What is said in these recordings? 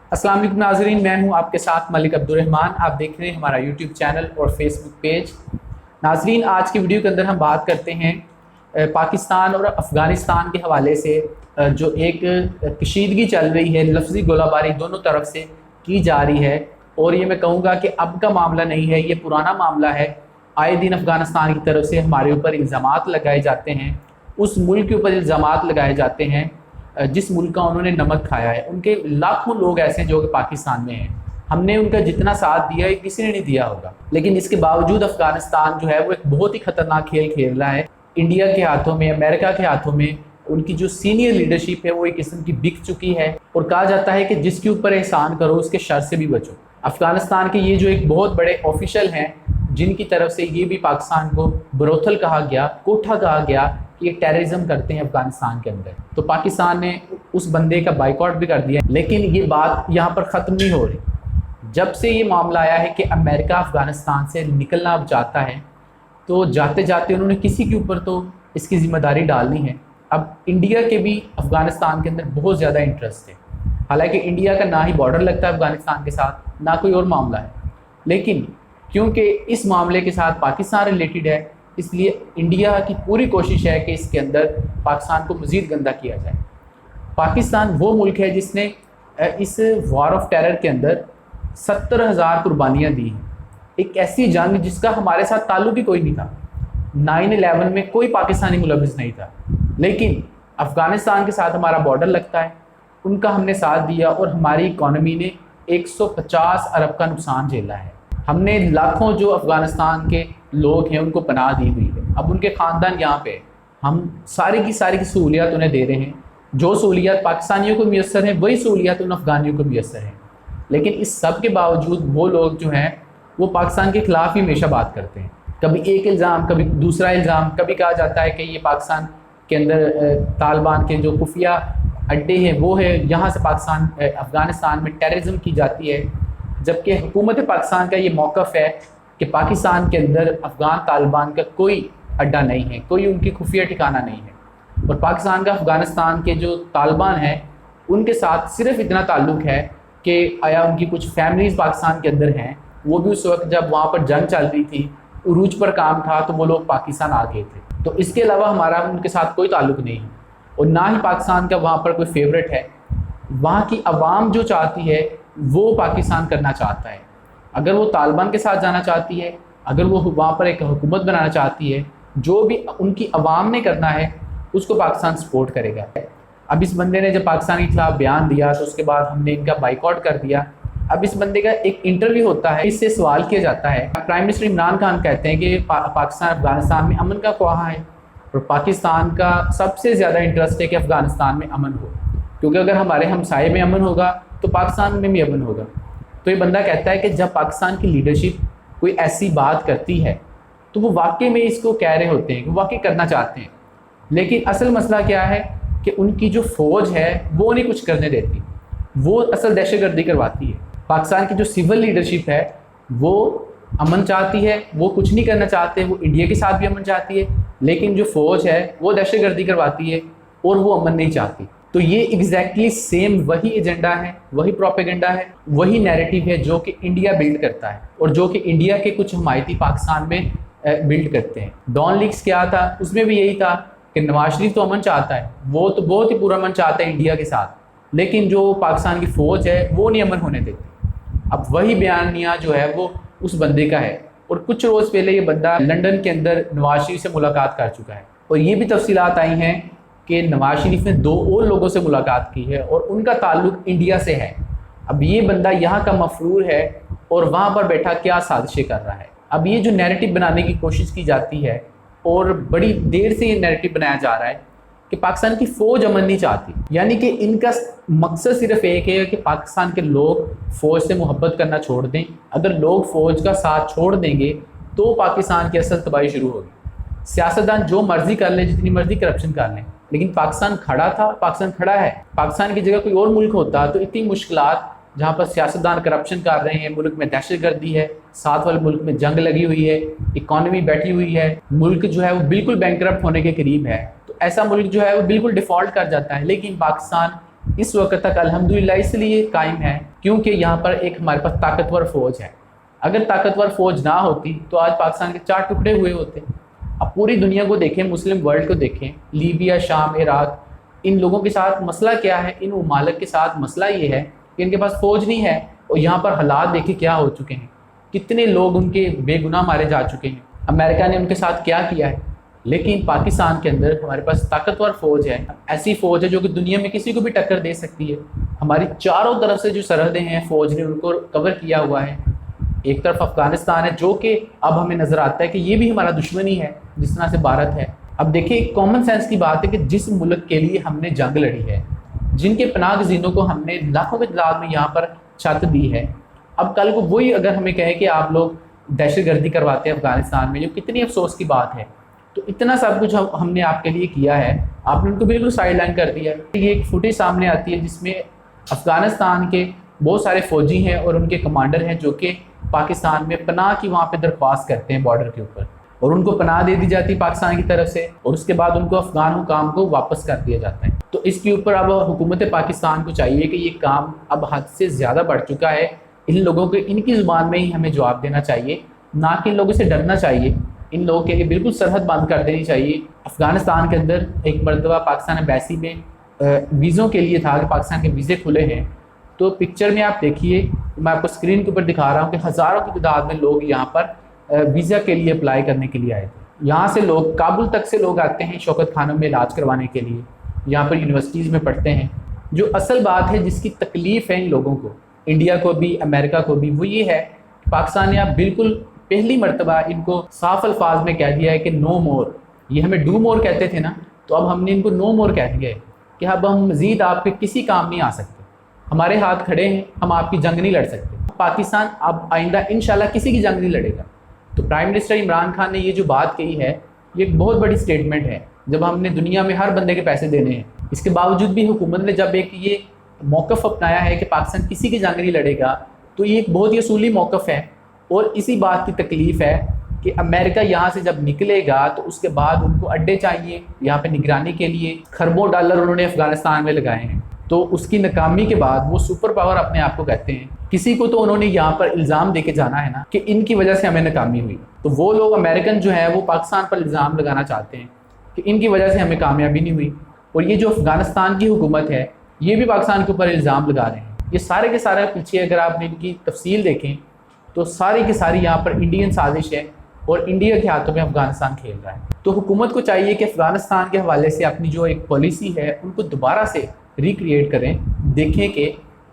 अस्सलाम वालेकुम नाज़रीन, मैं हूं आपके साथ मलिक अब्दुर्रहमान। आप देख रहे हैं हमारा यूट्यूब चैनल और फेसबुक पेज। नाज़रीन, आज की वीडियो के अंदर हम बात करते हैं पाकिस्तान और अफ़गानिस्तान के हवाले से जो एक कशीदगी चल रही है, लफ्ज़ी गोलाबारी दोनों तरफ से की जा रही है। और ये मैं कहूँगा कि अब का मामला नहीं है, ये पुराना मामला है। आए दिन अफ़गानिस्तान की तरफ से हमारे ऊपर इल्ज़ामात लगाए जाते हैं, उस मुल्क के ऊपर इल्ज़ामात लगाए जाते हैं जिस मुल्क का उन्होंने नमक खाया है। उनके लाखों लोग ऐसे हैं जो कि पाकिस्तान में हैं, हमने उनका जितना साथ दिया है किसी ने नहीं दिया होगा। लेकिन इसके बावजूद अफ़गानिस्तान जो है वो एक बहुत ही ख़तरनाक खेल खेल रहा है। इंडिया के हाथों में, अमेरिका के हाथों में उनकी जो सीनियर लीडरशिप है वो एक किस्म की बिक चुकी है। और कहा जाता है कि जिसके ऊपर एहसान करो उसके शर से भी बचो। अफ़गानिस्तान के ये जो एक बहुत बड़े ऑफिशियल हैं जिनकी तरफ से ये भी पाकिस्तान को बरोथल कहा गया, कोठा कहा गया कि ये टेररिज्म करते हैं अफ़गानिस्तान के अंदर, तो पाकिस्तान ने उस बंदे का बाइकआउट भी कर दिया। लेकिन ये बात यहाँ पर ख़त्म नहीं हो रही। जब से ये मामला आया है कि अमेरिका अफ़गानिस्तान से निकलना अब चाहता है, तो जाते जाते उन्होंने किसी के ऊपर तो इसकी ज़िम्मेदारी डालनी है। अब इंडिया के भी अफ़गानिस्तान के अंदर बहुत ज़्यादा इंटरेस्ट है। हालांकि इंडिया का ना ही बॉर्डर लगता है अफ़गानिस्तान के साथ, ना कोई और मामला है, लेकिन क्योंकि इस मामले के साथ पाकिस्तान रिलेटेड है, इसलिए इंडिया की पूरी कोशिश है कि इसके अंदर पाकिस्तान को मज़ीद गंदा किया जाए। पाकिस्तान वो मुल्क है जिसने इस वॉर ऑफ टेरर के अंदर 70,000 कुर्बानियाँ दी हैं। एक ऐसी जंग जिसका हमारे साथ ताल्लुक ही कोई नहीं था। 9/11 में कोई पाकिस्तानी मुलविस नहीं था, लेकिन अफ़गानिस्तान के साथ हमारा बॉर्डर लगता है, उनका हमने साथ दिया और हमारी इकॉनमी ने 150 अरब का नुकसान झेला है। हमने लाखों जो अफ़गानिस्तान के लोग हैं उनको पनाह दी हुई है। अब उनके ख़ानदान यहाँ पे, हम सारी की सहूलियात उन्हें दे रहे हैं। जो सहूलियात पाकिस्तानियों को मैसर हैं वही सहूलियात उन अफ़गानियों को मैसर हैं। लेकिन इस सब के बावजूद वो लोग जो हैं वो पाकिस्तान के ख़िलाफ़ ही हमेशा बात करते हैं। कभी एक इल्ज़ाम, कभी दूसरा इल्ज़ाम। कभी कहा जाता है कि ये पाकिस्तान के अंदर तालिबान के जो खुफिया अड्डे हैं वो है, यहाँ से पाकिस्तान अफ़गानिस्तान में टेररिज्म की जाती है। जबकि हुकूमत पाकिस्तान का ये मौक़िफ़ है कि पाकिस्तान के अंदर अफ़गान तालिबान का कोई अड्डा नहीं है, कोई उनकी खुफिया ठिकाना नहीं है। और पाकिस्तान का अफ़गानिस्तान के जो तालिबान हैं उनके साथ सिर्फ़ इतना ताल्लुक़ है कि आया उनकी कुछ फैमिलीज़ पाकिस्तान के अंदर हैं, वो भी उस वक्त जब वहाँ पर जंग चल रही थी, उरूज पर काम था, तो वो लोग पाकिस्तान आ गए थे। तो इसके अलावा हमारा उनके साथ कोई ताल्लुक़ नहीं है और ना ही पाकिस्तान का वहाँ पर कोई फेवरेट है। वहाँ की आवाम जो चाहती है वो पाकिस्तान करना चाहता है। अगर वो तालिबान के साथ जाना चाहती है, अगर वो वहाँ पर एक हुकूमत बनाना चाहती है, जो भी उनकी आवाम ने करना है उसको पाकिस्तान सपोर्ट करेगा। अब इस बंदे ने जब पाकिस्तान के खिलाफ बयान दिया तो उसके बाद हमने इनका बाइकआउट कर दिया। अब इस बंदे का एक इंटरव्यू होता है, इससे सवाल किया जाता है। प्राइम मिनिस्टर इमरान खान कहते हैं कि पाकिस्तान अफ़गानिस्तान में अमन का ख्वाह है और पाकिस्तान का सबसे ज़्यादा इंटरेस्ट है कि अफ़गानिस्तान में अमन हो, क्योंकि अगर हमारे हमसाये में अमन होगा तो पाकिस्तान में भी अमन होगा। तो ये बंदा कहता है कि जब पाकिस्तान की लीडरशिप कोई ऐसी बात करती है तो वो वाकई में इसको कह रहे होते हैं, वो वाकई करना चाहते हैं। लेकिन असल मसला क्या है कि उनकी जो फ़ौज है वो नहीं कुछ करने देती, वो असल दहशतगर्दी करवाती है। पाकिस्तान की जो सिविल लीडरशिप है वो अमन चाहती है, वो कुछ नहीं करना चाहते, वो इंडिया के साथ भी अमन चाहती है, लेकिन जो फ़ौज है वो दहशतगर्दी करवाती है और वो अमन नहीं चाहती। तो ये एग्जैक्टली सेम वही एजेंडा है, वही प्रोपेगेंडा है, वही नैरेटिव है जो कि इंडिया बिल्ड करता है और जो कि इंडिया के कुछ हमायती पाकिस्तान में बिल्ड करते हैं। डॉन लीक्स क्या था, उसमें भी यही था कि नवाज शरीफ तो अमन चाहता है, वो तो बहुत ही पूरा अमन चाहता है इंडिया के साथ, लेकिन जो पाकिस्तान की फ़ौज है वो नहीं अमन होने देती। अब वही बयानिया जो है वो उस बंदे का है। और कुछ रोज़ पहले ये बंदा लंदन के अंदर नवाज शरीफ से मुलाकात कर चुका है और ये भी तफसीलात आई हैं कि नवाज शरीफ ने 2 और लोगों से मुलाकात की है और उनका ताल्लुक इंडिया से है। अब ये बंदा यहाँ का मफरूर है और वहाँ पर बैठा क्या साजिशें कर रहा है। अब ये जो नैरेटिव बनाने की कोशिश की जाती है और बड़ी देर से ये नैरेटिव बनाया जा रहा है कि पाकिस्तान की फ़ौज अमन नहीं चाहती, यानी कि इनका मकसद सिर्फ एक है कि पाकिस्तान के लोग फ़ौज से मोहब्बत करना छोड़ दें। अगर लोग फ़ौज का साथ छोड़ देंगे तो पाकिस्तान की असल तबाही शुरू होगी। सियासतदान जो मर्ज़ी कर लें, जितनी मर्ज़ी करप्शन कर लें, लेकिन पाकिस्तान खड़ा था, पाकिस्तान खड़ा है। पाकिस्तान की जगह कोई और मुल्क होता तो इतनी मुश्किलात, जहाँ पर सियासतदान करप्शन कर रहे हैं, मुल्क में दहशतगर्दी है, साथ वाले मुल्क में जंग लगी हुई है, इकॉनमी बैठी हुई है, मुल्क जो है वो बिल्कुल बैंकरप्ट होने के करीब है, तो ऐसा मुल्क जो है वो बिल्कुल डिफ़ॉल्ट कर जाता है। लेकिन पाकिस्तान इस वक्त तक अल्हम्दुलिल्लाह इसलिए कायम है کیونکہ یہاں پر ایک ہمارے پاس طاقتور فوج ہے. اگر طاقتور فوج نہ ہوتی تو آج پاکستان کے 4 ٹکڑے ہوئے ہوتے. اب پوری دنیا کو دیکھیں، مسلم ورلڈ کو دیکھیں، لیبیا، شام، عراق، ان لوگوں کے ساتھ مسئلہ کیا ہے؟ ان ممالک کے ساتھ مسئلہ یہ ہے کہ ان کے پاس فوج نہیں ہے، اور یہاں پر حالات دیکھیں کیا ہو چکے ہیں، کتنے لوگ ان کے بے گناہ مارے جا چکے ہیں. امریکہ نے ان کے ساتھ کیا کیا ہے. لیکن پاکستان کے اندر ہمارے پاس طاقتور فوج ہے، ایسی فوج ہے جو کہ دنیا میں کسی کو بھی ٹکر دے سکتی ہے. ہماری چاروں طرف سے جو سرحدیں ہیں فوج نے ان کو کور کیا ہوا ہے. ایک طرف افغانستان ہے جو کہ اب ہمیں نظر آتا ہے کہ یہ بھی ہمارا دشمن ہی ہے جس طرح سے بھارت ہے. اب دیکھیں، ایک کامن سینس کی بات ہے کہ جس ملک کے لیے ہم نے جنگ لڑی ہے، جن کے پناہ گزینوں کو ہم نے لاکھوں کی تعداد میں یہاں پر چھت دی ہے، اب کل کو وہی اگر ہمیں کہے کہ آپ لوگ دہشت گردی کرواتے ہیں افغانستان میں، جو کتنی افسوس کی بات ہے. تو اتنا سب کچھ ہم نے آپ کے لیے کیا ہے، آپ نے ان کو بالکل سائڈ لائن کر دیا ہے. یہ ایک فوٹیج سامنے آتی ہے جس میں افغانستان کے بہت سارے فوجی ہیں اور ان کے کمانڈر ہیں جو کہ پاکستان میں پناہ کی وہاں پہ درخواست کرتے ہیں بارڈر کے اوپر، اور ان کو پناہ دے دی جاتی ہے پاکستان کی طرف سے، اور اس کے بعد ان کو افغان حکام کو واپس کر دیا جاتا ہے. تو اس کے اوپر اب حکومت پاکستان کو چاہیے کہ یہ کام اب حد سے زیادہ بڑھ چکا ہے. ان لوگوں کے ان کی زبان میں ہی ہمیں جواب دینا چاہیے، نہ کہ ان لوگوں سے ڈرنا چاہیے. ان لوگوں کے لیے بالکل سرحد بند کر دینی چاہیے. افغانستان کے اندر ایک مرتبہ پاکستان ایمبیسی میں ویزوں کے لیے تھا کہ پاکستان کے ویزے کھلے ہیں، تو پکچر میں آپ دیکھیے، میں آپ کو اسکرین کے اوپر دکھا رہا ہوں کہ ہزاروں کی تعداد میں لوگ یہاں پر ویزا کے لیے اپلائی کرنے کے لیے آئے تھے. یہاں سے لوگ، کابل تک سے لوگ آتے ہیں شوکت خانوں میں علاج کروانے کے لیے، یہاں پر یونیورسٹیز میں پڑھتے ہیں. جو اصل بات ہے جس کی تکلیف ہے ان لوگوں کو، انڈیا کو بھی امریکہ کو بھی، وہ یہ ہے کہ پاکستان نے اب بالکل پہلی مرتبہ ان کو صاف الفاظ میں کہہ دیا ہے کہ نو مور. یہ ہمیں ڈو مور کہتے تھے نا، تو اب ہم نے ان کو نو مور کہہ دیا ہے کہ اب ہم مزید آپ کے کسی کام نہیں آ سکتے. ہمارے ہاتھ کھڑے ہیں، ہم آپ کی جنگ نہیں لڑ سکتے. پاکستان اب آئندہ انشاءاللہ کسی کی جنگ نہیں لڑے گا. تو پرائم منسٹر عمران خان نے یہ جو بات کہی ہے، یہ ایک بہت بڑی سٹیٹمنٹ ہے. جب ہم نے دنیا میں ہر بندے کے پیسے دینے ہیں، اس کے باوجود بھی حکومت نے جب ایک یہ موقف اپنایا ہے کہ پاکستان کسی کی جنگ نہیں لڑے گا، تو یہ ایک بہت ہی اصولی موقف ہے. اور اسی بات کی تکلیف ہے کہ امریکہ یہاں سے جب نکلے گا تو اس کے بعد ان کو اڈے چاہیے یہاں پہ نگرانی کے لیے. کھربوں ڈالر انہوں نے افغانستان میں لگائے ہیں. تو اس کی ناکامی کے بعد وہ سپر پاور اپنے آپ کو کہتے ہیں. کسی کو تو انہوں نے یہاں پر الزام دے کے جانا ہے نا کہ ان کی وجہ سے ہمیں ناکامی ہوئی. تو وہ لوگ امریکن جو ہیں وہ پاکستان پر الزام لگانا چاہتے ہیں کہ ان کی وجہ سے ہمیں کامیابی نہیں ہوئی. اور یہ جو افغانستان کی حکومت ہے یہ بھی پاکستان کے اوپر الزام لگا رہے ہیں. یہ سارے کے سارے پیچھے اگر آپ ان کی تفصیل دیکھیں تو ساری کی ساری یہاں پر انڈین سازش ہے اور انڈیا کے ہاتھوں میں افغانستان کھیل رہا ہے. تو حکومت کو چاہیے کہ افغانستان کے حوالے سے اپنی جو ایک پالیسی ہے ان کو دوبارہ سے ریکریٹ کریں، دیکھیں کہ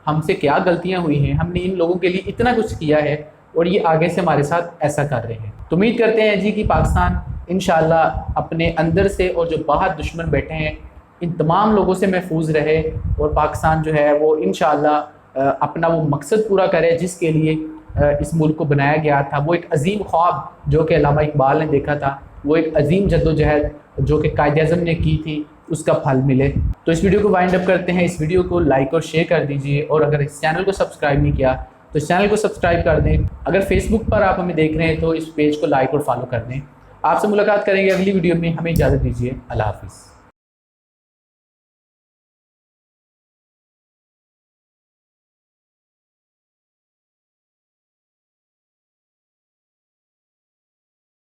ہم سے کیا غلطیاں ہوئی ہیں، ہم نے ان لوگوں کے لیے اتنا کچھ کیا ہے اور یہ آگے سے ہمارے ساتھ ایسا کر رہے ہیں. تو امید کرتے ہیں جی کہ پاکستان انشاءاللہ اپنے اندر سے اور جو باہر دشمن بیٹھے ہیں ان تمام لوگوں سے محفوظ رہے، اور پاکستان جو ہے وہ انشاءاللہ اپنا وہ مقصد پورا کرے جس کے لیے اس ملک کو بنایا گیا تھا. وہ ایک عظیم خواب جو کہ علامہ اقبال نے دیکھا تھا، وہ ایک عظیم جدوجہد جو کہ قائد اعظم نے کی تھی، اس کا پھل ملے. تو اس ویڈیو کو وائنڈ اپ کرتے ہیں. اس ویڈیو کو لائک اور شیئر کر دیجئے، اور اگر اس چینل کو سبسکرائب نہیں کیا تو اس چینل کو سبسکرائب کر دیں. اگر فیس بک پر آپ ہمیں دیکھ رہے ہیں تو اس پیج کو لائک اور فالو کر دیں. آپ سے ملاقات کریں گے اگلی ویڈیو میں. ہمیں اجازت دیجیے. اللہ حافظ.